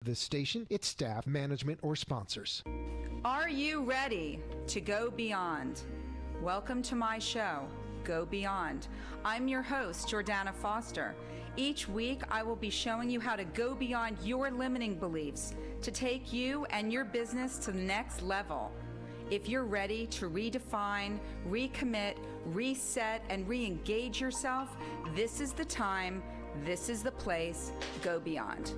This station, its staff, management, or sponsors. Are you ready to go beyond? Welcome to my show, Go Beyond. I'm your host, Jordana Foster. Each week, I will be showing you how to go beyond your limiting beliefs to take you and your business to the next level. If you're ready to redefine, recommit, reset, and re-engage yourself, this is the time, this is the place, Go Beyond.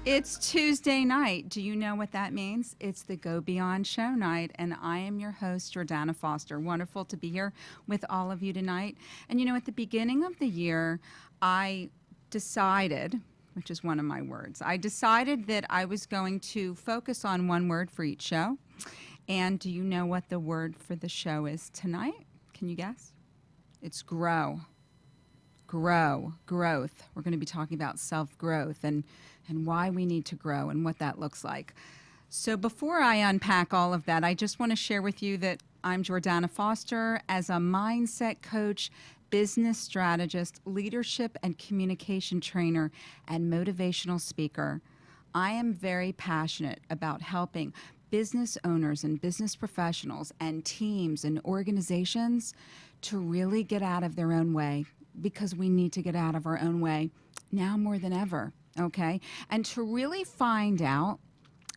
It's Tuesday night. Do you know what that means? It's the Go Beyond show night, and I am your host, Jordana Foster. Wonderful to be here with all of you tonight. And you know, at the beginning of the year, I decided, which is one of my words, I decided that I was going to focus on one word for each show. And do you know what the word for the show is tonight? Can you guess? It's grow. Growth. We're going to be talking about self-growth and why we need to grow and what that looks like. So before I unpack all of that, I just want to share with you that I'm Jordana Foster as a mindset coach, business strategist, leadership and communication trainer, and motivational speaker. I am very passionate about helping business owners and business professionals and teams and organizations to really get out of their own way, because we need to get out of our own way now more than ever, okay? And to really find out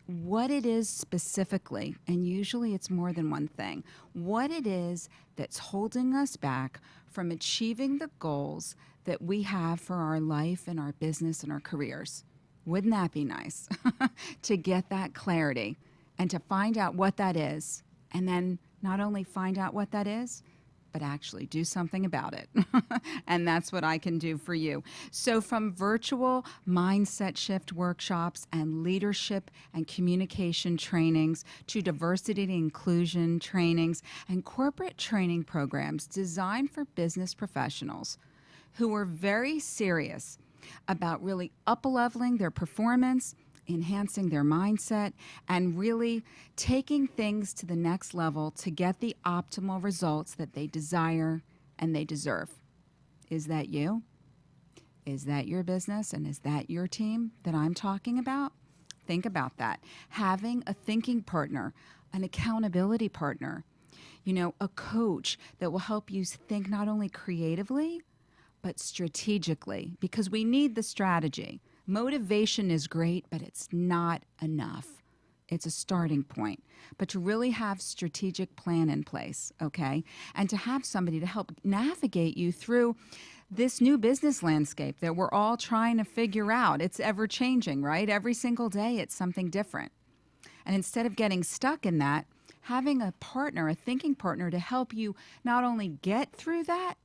what it is specifically, and usually it's more than one thing, what it is that's holding us back from achieving the goals that we have for our life and our business and our careers. Wouldn't that be nice to get that clarity and to find out what that is, and then not only find out what that is, but actually do something about it. And that's what I can do for you. So from virtual mindset shift workshops and leadership and communication trainings to diversity and inclusion trainings and corporate training programs designed for business professionals who are very serious about really up-leveling their performance, enhancing their mindset, and really taking things to the next level to get the optimal results that they desire and they deserve. Is that you? Is that your business? And is that your team that I'm talking about? Think about that. Having a thinking partner, an accountability partner, you know, a coach that will help you think not only creatively, but strategically, because we need the strategy. Motivation is great, but it's not enough. It's a starting point. But to really have strategic plan in place, okay? And to have somebody to help navigate you through this new business landscape that we're all trying to figure out. It's ever changing, right? Every single day it's something different. And instead of getting stuck in that, having a partner, a thinking partner to help you not only get through that,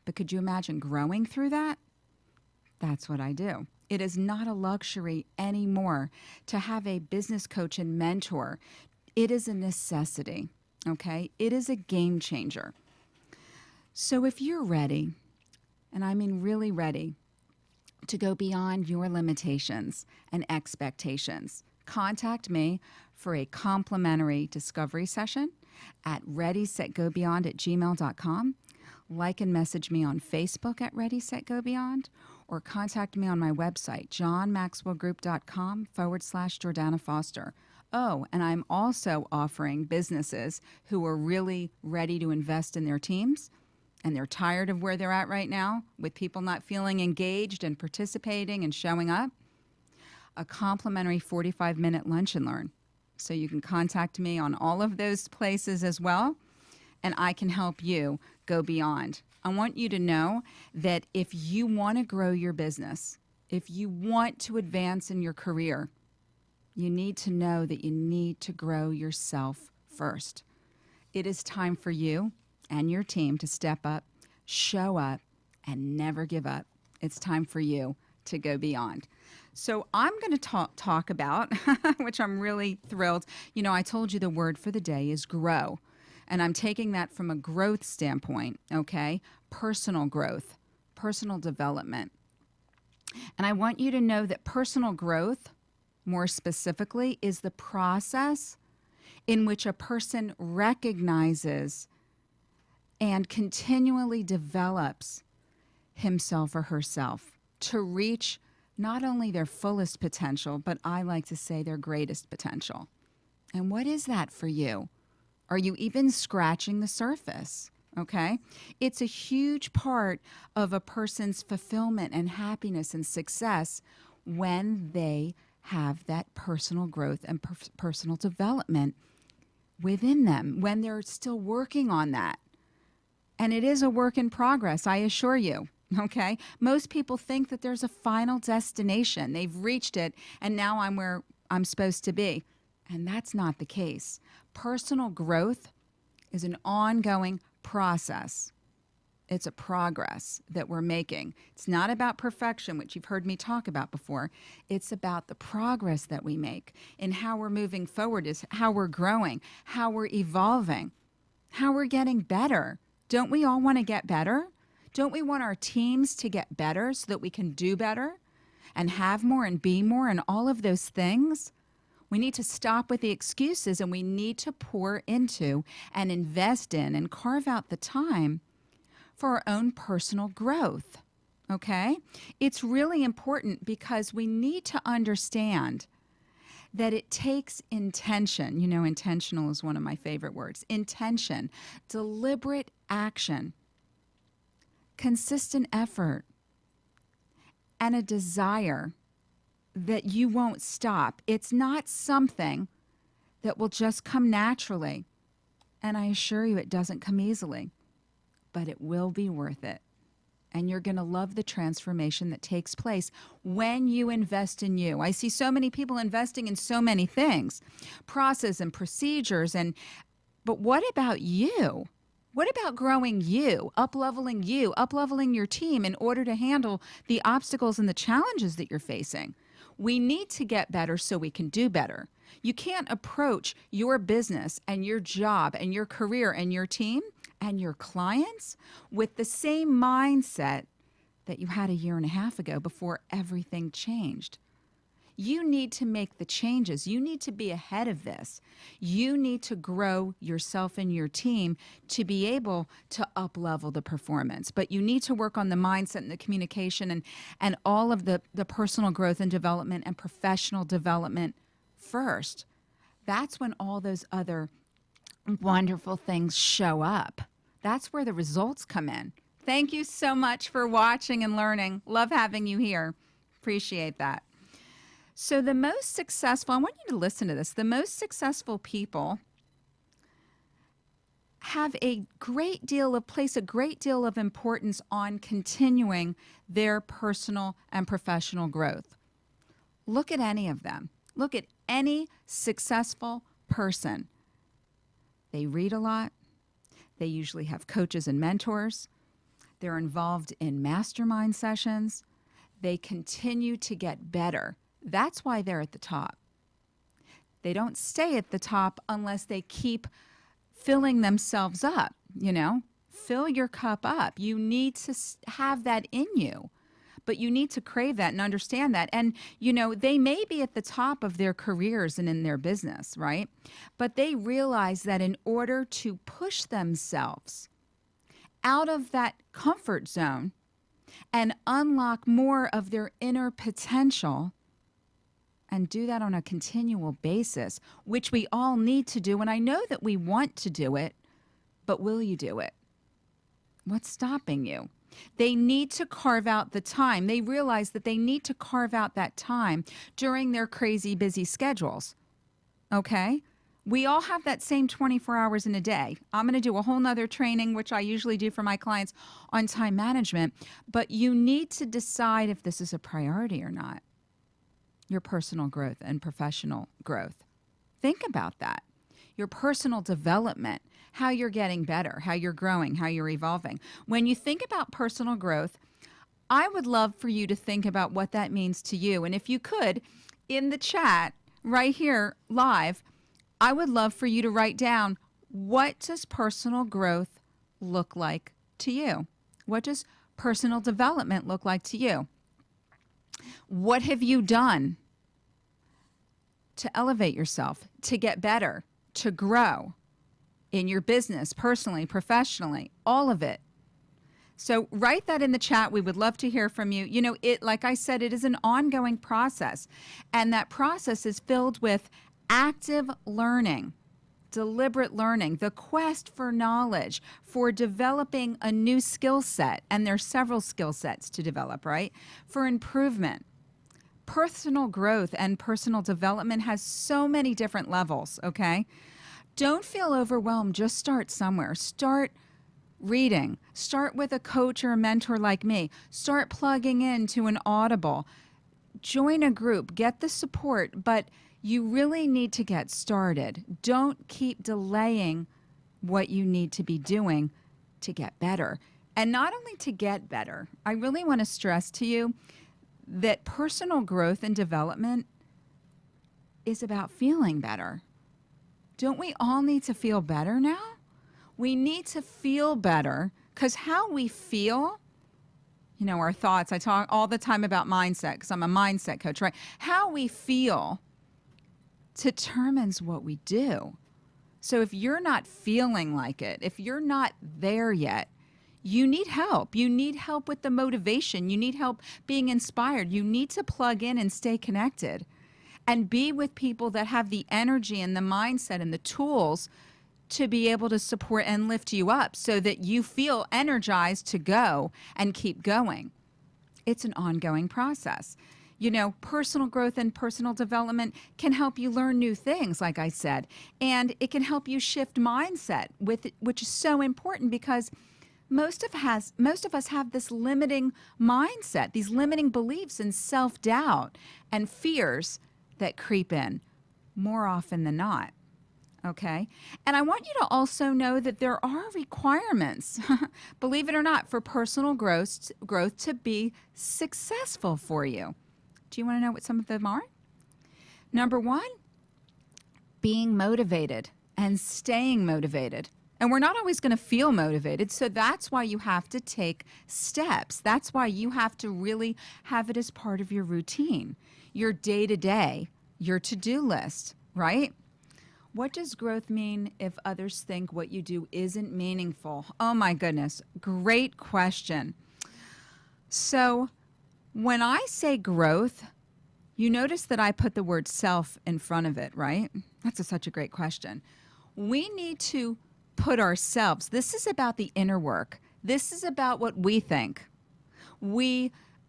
but could you imagine growing through that? That's what I do. It is not a luxury anymore to have a business coach and mentor. It is a necessity, okay? It is a game changer. So if you're ready, and I mean really ready, to go beyond your limitations and expectations, contact me for a complimentary discovery session at readysetgobeyond@gmail.com. Like and message me on Facebook at Ready, Set, Go Beyond, or contact me on my website, johnmaxwellgroup.com/Jordana Foster. Oh, and I'm also offering businesses who are really ready to invest in their teams, and they're tired of where they're at right now with people not feeling engaged and participating and showing up, a complimentary 45-minute lunch and learn. So you can contact me on all of those places as well, and I can help you go beyond. I want you to know that if you want to grow your business, if you want to advance in your career, you need to know that you need to grow yourself first. It is time for you and your team to step up, show up, and never give up. It's time for you to go beyond. So I'm going to talk about, which I'm really thrilled. You know, I told you the word for the day is grow. And I'm taking that from a growth standpoint, okay? Personal growth, personal development. And I want you to know that personal growth, more specifically, is the process in which a person recognizes and continually develops himself or herself to reach not only their fullest potential, but I like to say their greatest potential. And what is that for you? Are you even scratching the surface? Okay. It's a huge part of a person's fulfillment and happiness and success when they have that personal growth and personal development within them, when they're still working on that. And it is a work in progress, I assure you. Okay. Most people think that there's a final destination. They've reached it and now I'm where I'm supposed to be. And that's not the case. Personal growth is an ongoing process. It's a progress that we're making. It's not about perfection, which you've heard me talk about before. It's about the progress that we make and how we're moving forward, is how we're growing, how we're evolving, how we're getting better. Don't we all want to get better? Don't we want our teams to get better so that we can do better and have more and be more and all of those things? We need to stop with the excuses and we need to pour into and invest in and carve out the time for our own personal growth. Okay? It's really important because we need to understand that it takes intention. You know, intentional is one of my favorite words. Intention, deliberate action, consistent effort, and a desire that you won't stop. It's not something that will just come naturally. And I assure you, it doesn't come easily, but it will be worth it. And you're going to love the transformation that takes place when you invest in you. I see so many people investing in so many things, process and procedures, but what about you? What about growing you, up-leveling your team in order to handle the obstacles and the challenges that you're facing? We need to get better so we can do better. You can't approach your business and your job and your career and your team and your clients with the same mindset that you had a year and a half ago before everything changed. You need to make the changes. You need to be ahead of this. You need to grow yourself and your team to be able to up-level the performance. But you need to work on the mindset and the communication and all of the personal growth and development and professional development first. That's when all those other wonderful things show up. That's where the results come in. Thank you so much for watching and learning. Love having you here. Appreciate that. So the most successful, I want you to listen to this, the most successful people have place a great deal of importance on continuing their personal and professional growth. Look at any of them. Look at any successful person. They read a lot. They usually have coaches and mentors. They're involved in mastermind sessions. They continue to get better. That's why they're at the top. They don't stay at the top unless they keep filling themselves up, you know? Fill your cup up. You need to have that in you, but you need to crave that and understand that. And, you know, they may be at the top of their careers and in their business, right? But they realize that in order to push themselves out of that comfort zone and unlock more of their inner potential, and do that on a continual basis, which we all need to do. And I know that we want to do it, but will you do it? What's stopping you? They need to carve out the time. They realize that they need to carve out that time during their crazy busy schedules. Okay? We all have that same 24 hours in a day. I'm going to do a whole nother training, which I usually do for my clients, on time management. But you need to decide if this is a priority or not. Your personal growth and professional growth. Think about that. Your personal development, how you're getting better, how you're growing, how you're evolving. When you think about personal growth, I would love for you to think about what that means to you. And if you could, in the chat right here live, I would love for you to write down, what does personal growth look like to you? What does personal development look like to you? What have you done to elevate yourself, to get better, to grow in your business, personally, professionally, all of it? So write that in the chat. We would love to hear from you. You know, like I said, it is an ongoing process. And that process is filled with active learning, deliberate learning, the quest for knowledge, for developing a new skill set. And there's several skill sets to develop, right? For improvement. Personal growth and personal development has so many different levels, okay? Don't feel overwhelmed. Just start somewhere. Start reading. Start with a coach or a mentor like me. Start plugging into an Audible. Join a group. Get the support, but you really need to get started. Don't keep delaying what you need to be doing to get better. And not only to get better, I really want to stress to you that personal growth and development is about feeling better. Don't we all need to feel better now? We need to feel better because how we feel, you know, our thoughts, I talk all the time about mindset because I'm a mindset coach, right? How we feel determines what we do. So if you're not feeling like it, if you're not there yet, you need help. You need help with the motivation. You need help being inspired. You need to plug in and stay connected and be with people that have the energy and the mindset and the tools to be able to support and lift you up so that you feel energized to go and keep going. It's an ongoing process. You know, personal growth and personal development can help you learn new things, like I said, and it can help you shift mindset, which is so important because most of us have this limiting mindset, these limiting beliefs and self-doubt and fears that creep in more often than not. Okay. And I want you to also know that there are requirements, believe it or not, for personal growth to be successful for you. Do you want to know what some of them are? Number one, being motivated and staying motivated. And we're not always going to feel motivated. So that's why you have to take steps. That's why you have to really have it as part of your routine, your day-to-day, your to-do list, right? What does growth mean if others think what you do isn't meaningful? Oh my goodness, great question. So when I say growth, you notice that I put the word self in front of it, right? That's such a great question. We need to put ourselves, this is about the inner work. This is about what we think.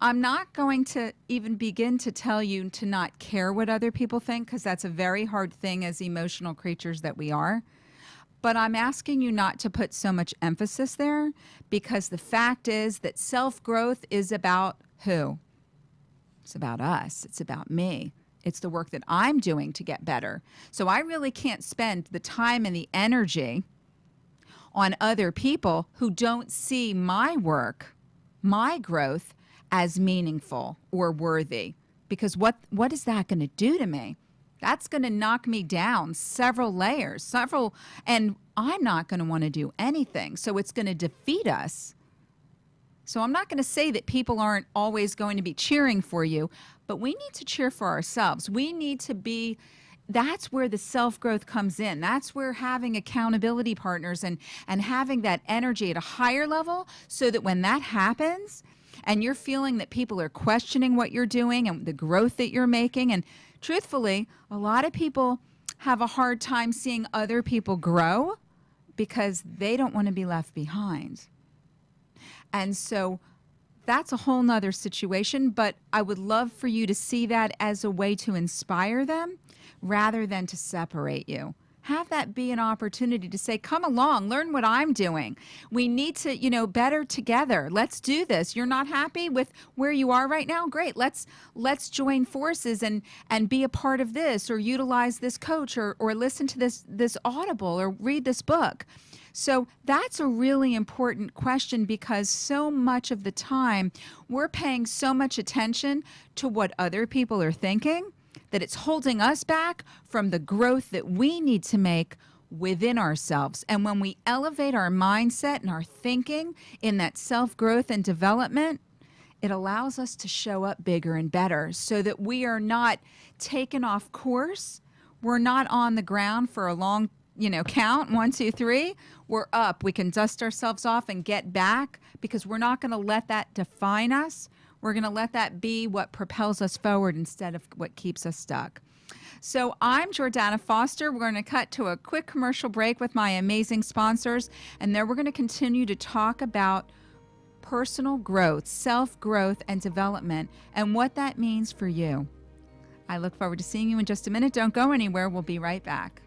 I'm not going to even begin to tell you to not care what other people think because that's a very hard thing as emotional creatures that we are. But I'm asking you not to put so much emphasis there because the fact is that self-growth is about who? It's about us. It's about me. It's the work that I'm doing to get better. So I really can't spend the time and the energy on other people who don't see my work, my growth, as meaningful or worthy. Because what is that going to do to me? That's going to knock me down several layers, and I'm not going to want to do anything. So it's going to defeat us. So I'm not going to say that people aren't always going to be cheering for you, but we need to cheer for ourselves. We need to be, that's where the self-growth comes in. That's where having accountability partners and having that energy at a higher level so that when that happens, and you're feeling that people are questioning what you're doing and the growth that you're making. And truthfully, a lot of people have a hard time seeing other people grow because they don't want to be left behind. And so that's a whole nother situation, but I would love for you to see that as a way to inspire them rather than to separate you. Have that be an opportunity to say, come along, learn what I'm doing. We need to, better together. Let's do this. You're not happy with where you are right now? Great. Let's join forces and be a part of this or utilize this coach or listen to this Audible or read this book. So that's a really important question because so much of the time we're paying so much attention to what other people are thinking that it's holding us back from the growth that we need to make within ourselves. And when we elevate our mindset and our thinking in that self-growth and development, it allows us to show up bigger and better so that we are not taken off course. We're not on the ground for a long count 1, 2, 3, we're up. We can dust ourselves off and get back because we're not going to let that define us. We're going to let that be what propels us forward instead of what keeps us stuck. So I'm Jordana Foster. We're going to cut to a quick commercial break with my amazing sponsors, and then we're going to continue to talk about personal growth, self-growth, and development, and what that means for you. I look forward to seeing you in just a minute. Don't go anywhere. We'll be right back.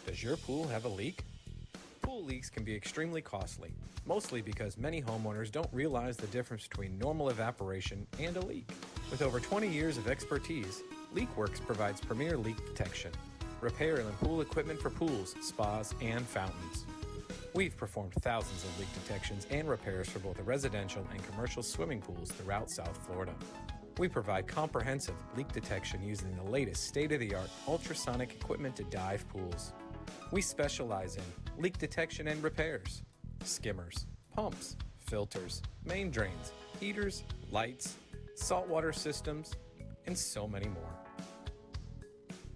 Does your pool have a leak? Pool leaks can be extremely costly, mostly because many homeowners don't realize the difference between normal evaporation and a leak. With over 20 years of expertise, LeakWorks provides premier leak detection, repair and pool equipment for pools, spas, and fountains. We've performed thousands of leak detections and repairs for both residential and commercial swimming pools throughout South Florida. We provide comprehensive leak detection using the latest state-of-the-art ultrasonic equipment to dive pools. We specialize in leak detection and repairs, skimmers, pumps, filters, main drains, heaters, lights, saltwater systems, and so many more.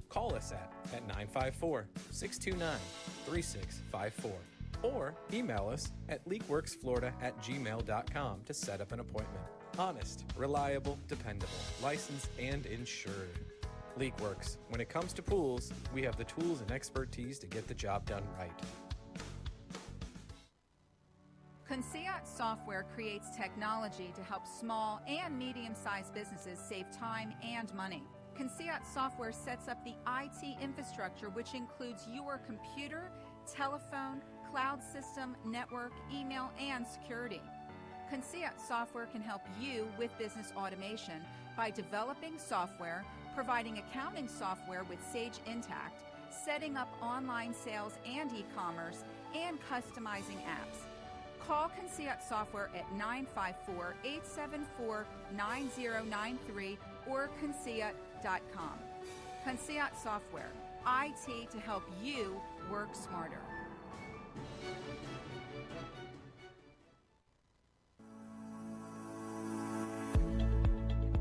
Call us at 954-629-3654 or email us at leakworksflorida@gmail.com to set up an appointment. Honest, reliable, dependable, licensed, and insured. LeakWorks. When it comes to pools, we have the tools and expertise to get the job done right. Conceat Software creates technology to help small and medium-sized businesses save time and money. Conceat Software sets up the IT infrastructure, which includes your computer, telephone, cloud system, network, email, and security. Conceat Software can help you with business automation by developing software, providing accounting software with Sage Intacct, setting up online sales and e-commerce, and customizing apps. Call Conceat Software at 954-874-9093 or conceat.com. Conceat Software, IT to help you work smarter.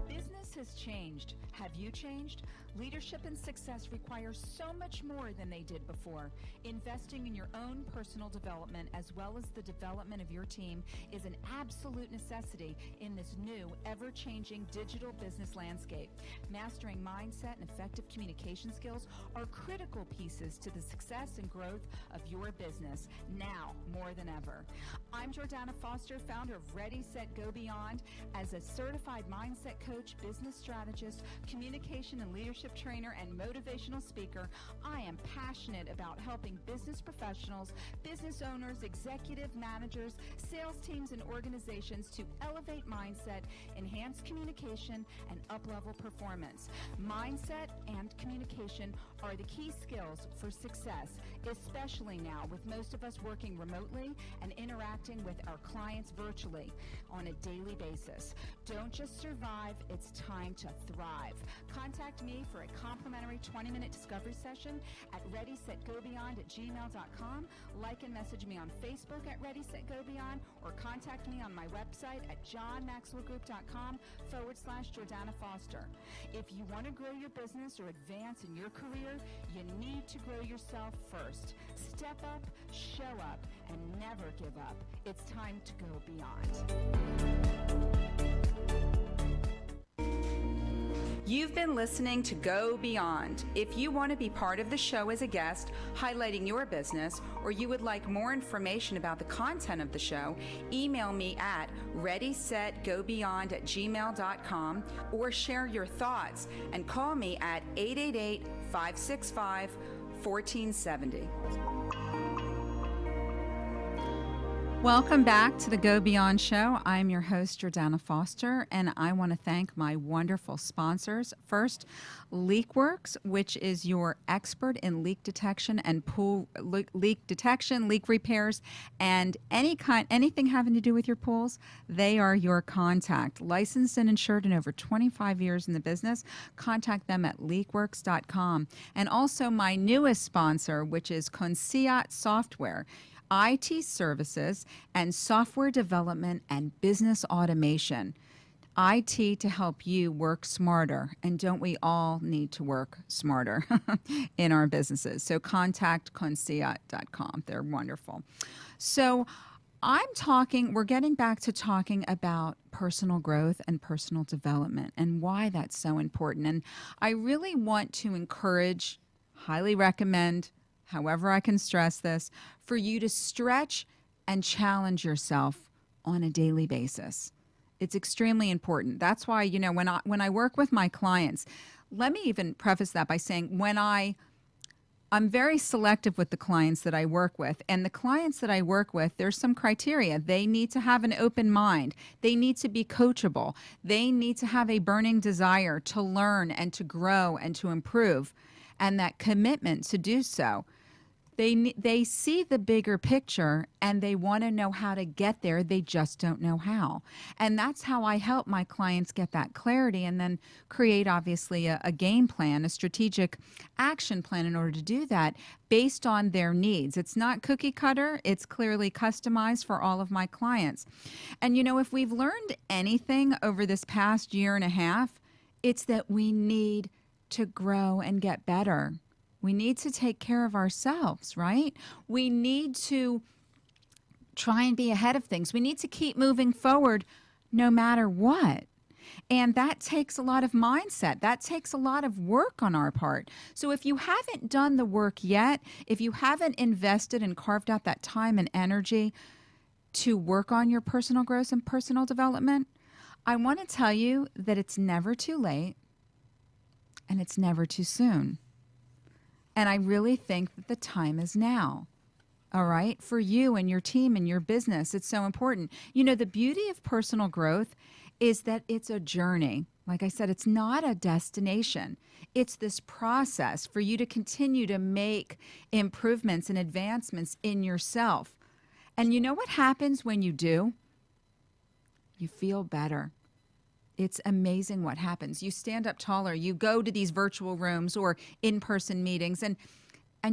Business has changed. Have you changed? Leadership and success require so much more than they did before. Investing in your own personal development as well as the development of your team is an absolute necessity in this new, ever-changing digital business landscape. Mastering mindset and effective communication skills are critical pieces to the success and growth of your business, now more than ever. I'm Jordana Foster, founder of Ready, Set, Go Beyond. As a certified mindset coach, business strategist, communication and leadership trainer, and motivational speaker, I am passionate about helping business professionals, business owners, executive managers, sales teams, and organizations to elevate mindset, enhance communication, and up-level performance. Mindset and communication are the key skills for success, especially now with most of us working remotely and interacting with our clients virtually on a daily basis. Don't just survive, it's time to thrive. Contact me for a complimentary 20-minute discovery session at readysetgobeyond@gmail.com. Like and message me on Facebook at Ready, Set, Go Beyond, or contact me on my website at johnmaxwellgroup.com/Jordana Foster. If you want to grow your business or advance in your career, you need to grow yourself first. Step up, show up, and never give up. It's time to go beyond. You've been listening to Go Beyond. If you want to be part of the show as a guest, highlighting your business, or you would like more information about the content of the show, email me at readysetgobeyond@gmail.com or share your thoughts and call me at 888-565-1470. Welcome back to the Go Beyond Show. I'm your host, Jordana Foster, and I want to thank my wonderful sponsors. First, LeakWorks, which is your expert in leak detection and pool leak detection, leak repairs, and anything having to do with your pools. They are your contact. Licensed and insured in over 25 years in the business. Contact them at leakworks.com. And also my newest sponsor, which is Conceat Software. IT services and software development and business automation. IT to help you work smarter. And don't we all need to work smarter in our businesses? So contact Concia.com. They're wonderful. So we're getting back to talking about personal growth and personal development and why that's so important. And I really want to encourage, highly recommend, however I can stress this, for you to stretch and challenge yourself on a daily basis. It's extremely important. That's why, when I work with my clients, let me even preface that by saying I'm very selective with the clients that I work with. And the clients that I work with, there's some criteria. They need to have an open mind. They need to be coachable. They need to have a burning desire to learn and to grow and to improve, and that commitment to do so. They see the bigger picture and they want to know how to get there. They just don't know how. And that's how I help my clients get that clarity and then create, obviously, a game plan, a strategic action plan in order to do that based on their needs. It's not cookie cutter. It's clearly customized for all of my clients. And, if we've learned anything over this past year and a half, it's that we need to grow and get better. We need to take care of ourselves, right? We need to try and be ahead of things. We need to keep moving forward no matter what. And that takes a lot of mindset. That takes a lot of work on our part. So if you haven't done the work yet, if you haven't invested and carved out that time and energy to work on your personal growth and personal development, I want to tell you that it's never too late and it's never too soon. And I really think that the time is now, all right, for you and your team and your business. It's so important. The beauty of personal growth is that it's a journey. Like I said, it's not a destination. It's this process for you to continue to make improvements and advancements in yourself. And you know what happens when you do? You feel better. It's amazing what happens. You stand up taller. You go to these virtual rooms or in-person meetings, and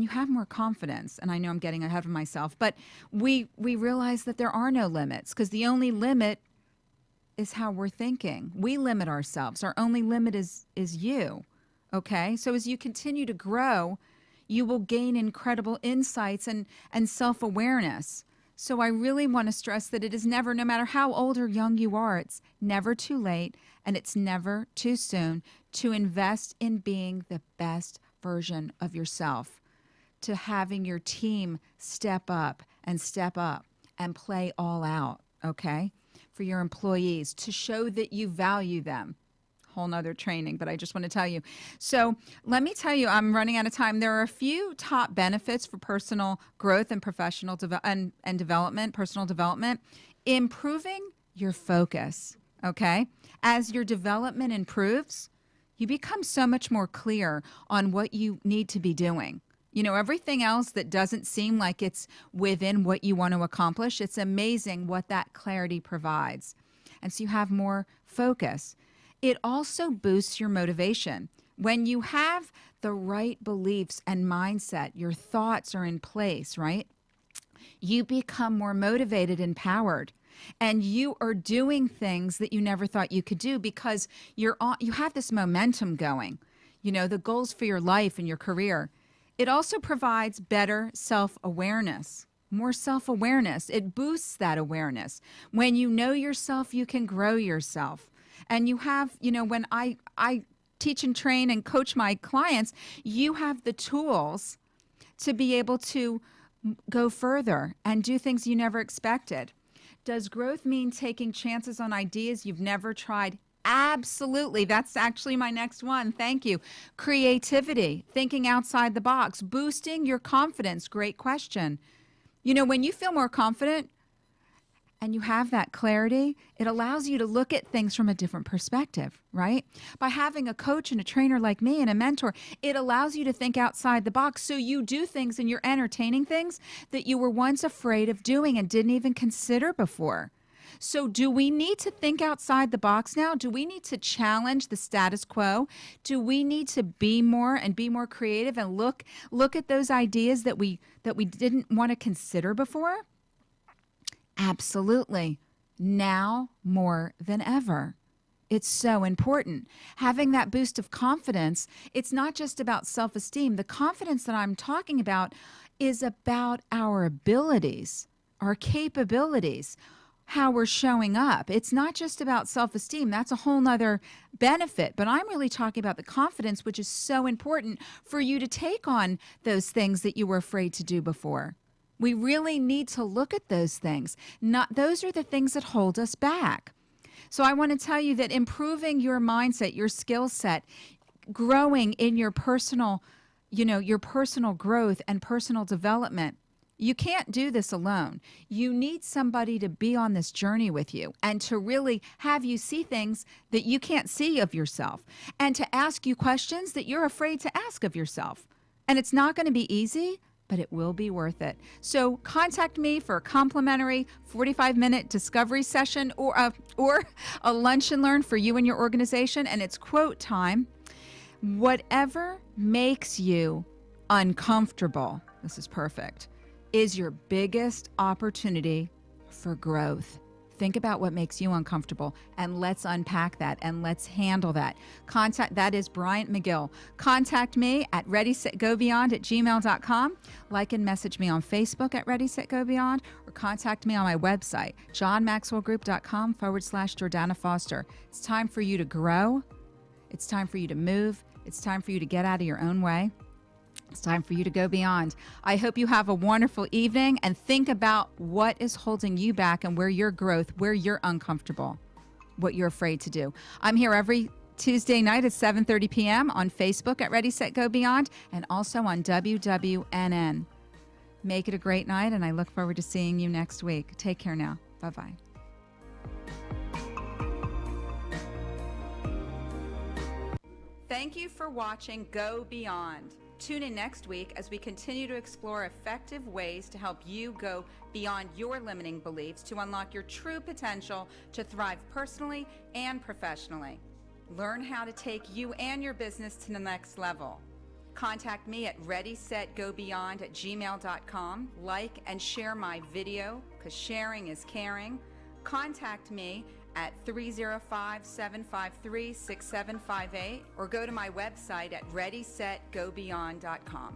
you have more confidence. And I know I'm getting ahead of myself, but we realize that there are no limits because the only limit is how we're thinking. We limit ourselves. Our only limit is you. Okay? So as you continue to grow, you will gain incredible insights and self-awareness. So I really want to stress that it is never, no matter how old or young you are, it's never too late and it's never too soon to invest in being the best version of yourself, to having your team step up and play all out, okay, for your employees, to show that you value them. Whole nother training, but I just want to tell you. So let me tell you, I'm running out of time. There are a few top benefits for personal growth and professional development, personal development. Improving your focus, okay? As your development improves, you become so much more clear on what you need to be doing. Everything else that doesn't seem like it's within what you want to accomplish, it's amazing what that clarity provides. And so you have more focus. It also boosts your motivation. When you have the right beliefs and mindset, your thoughts are in place, right? You become more motivated, empowered, and you are doing things that you never thought you could do because you have this momentum going, the goals for your life and your career. It also provides better self-awareness. More self-awareness. It boosts that awareness. When you know yourself, you can grow yourself. And you have, when I teach and train and coach my clients, you have the tools to be able to go further and do things you never expected. Does growth mean taking chances on ideas you've never tried? Absolutely. That's actually my next one. Thank you. Creativity, thinking outside the box, boosting your confidence. Great question. When you feel more confident, and you have that clarity, it allows you to look at things from a different perspective, right? By having a coach and a trainer like me and a mentor, it allows you to think outside the box. So you do things and you're entertaining things that you were once afraid of doing and didn't even consider before. So do we need to think outside the box now? Do we need to challenge the status quo? Do we need to be more creative and look at those ideas that we didn't want to consider before? Absolutely. Now more than ever. It's so important. Having that boost of confidence, it's not just about self-esteem. The confidence that I'm talking about is about our abilities, our capabilities, how we're showing up. It's not just about self-esteem. That's a whole nother benefit. But I'm really talking about the confidence, which is so important for you to take on those things that you were afraid to do before. We really need to look at those things. Those are the things that hold us back. So I want to tell you that improving your mindset, your skill set, growing in your personal, your personal growth and personal development, you can't do this alone. You need somebody to be on this journey with you and to really have you see things that you can't see of yourself and to ask you questions that you're afraid to ask of yourself. And it's not going to be easy, but it will be worth it. So contact me for a complimentary 45-minute discovery session or a lunch and learn for you and your organization. And it's quote time. Whatever makes you uncomfortable, this is perfect, is your biggest opportunity for growth. Think about what makes you uncomfortable and let's unpack that and let's handle that. That is Bryant McGill. Contact me at readysetgobeyond@gmail.com. Like and message me on Facebook at Ready Set Go Beyond or contact me on my website, johnmaxwellgroup.com/Jordana Foster. It's time for you to grow. It's time for you to move. It's time for you to get out of your own way. It's time for you to go beyond. I hope you have a wonderful evening and think about what is holding you back and where your growth, where you're uncomfortable, what you're afraid to do. I'm here every Tuesday night at 7:30 p.m. on Facebook at Ready, Set, Go Beyond and also on WWNN. Make it a great night, and I look forward to seeing you next week. Take care now. Bye-bye. Thank you for watching Go Beyond. Tune in next week as we continue to explore effective ways to help you go beyond your limiting beliefs to unlock your true potential to thrive personally and professionally. Learn how to take you and your business to the next level. Contact me at readysetgobeyond@gmail.com. Like and share my video because sharing is caring. Contact me at 305-753-6758 or go to my website at readysetgobeyond.com.